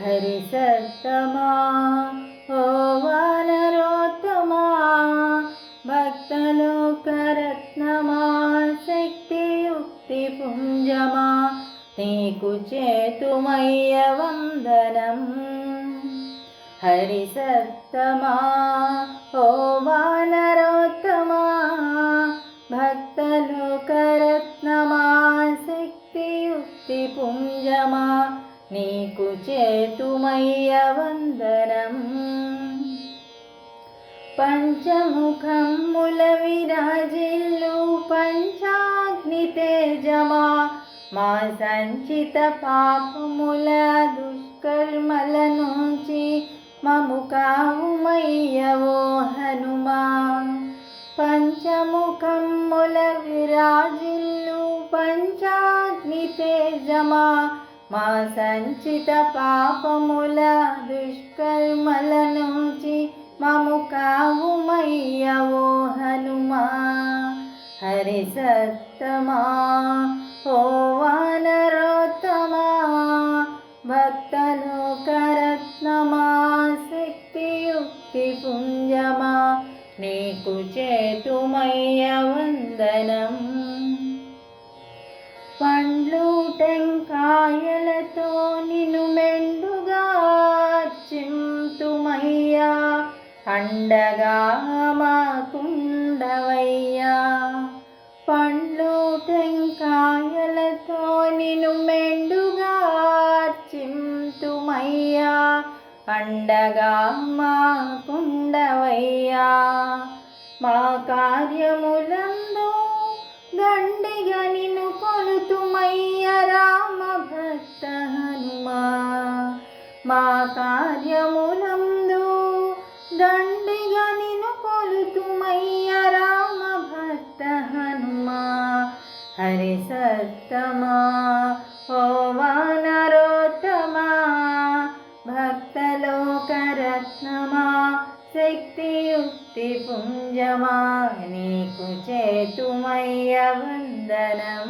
హరి సత్తమా ఓ వానరోత్తమా, భక్తలోకరత్నమా, శక్తియుక్తి పుంజమా, నీకు చేతుమయ్య వందనం. హరి సత్తమా ఓ వానరోత్తమా, భక్తలోకరత్నమా, శక్తియుక్తి పుంజమా, నీకు చేతుమయ్య వందనం. పంచముఖముల విరాజిల్లు పంచాగ్ని తేజమా, మా సంచిత పాపముల దుష్కర్మల నుంచి మము కావుమయ్య ఓ హనుమా. పంచముఖముల విరాజిల్లు పంచాగ్ని తేజమా, మా సంచిత పాపముల దుష్కర్మల నుంచి మము కావుమయ్య ఓ హనుమా. హరి సత్తమా ఓ వానరోత్తమా, భక్తలోకరత్నమా, శక్తియుక్తి పుంజమా, నీకు చేతుమయ్య వందనం. పండ్లు టెంకాయలతో నిన్ను మెండుగా అర్చింతుమయ్యా, అండగా మాకుండవయ్యా. పండ్లు టెంకాయలతో నిన్ను మెండుగా అర్చింతుమయ్యా, అండగా మాకుండవయ్యా. మా కార్యములందు దండిగా నిన్ను కొలుతుమయ్య రామ భక్త హనుమా. మా కార్యములందు దండిగా నిన్ను కొలుతుమయ్య రామ భక్త హనుమా. హరి సత్తమా ఓ వానరోత్తమా, భక్తలోకరత్నమా, శక్తియుక్తి పుంజమా, నీకు చేతుమయ్య వందనం.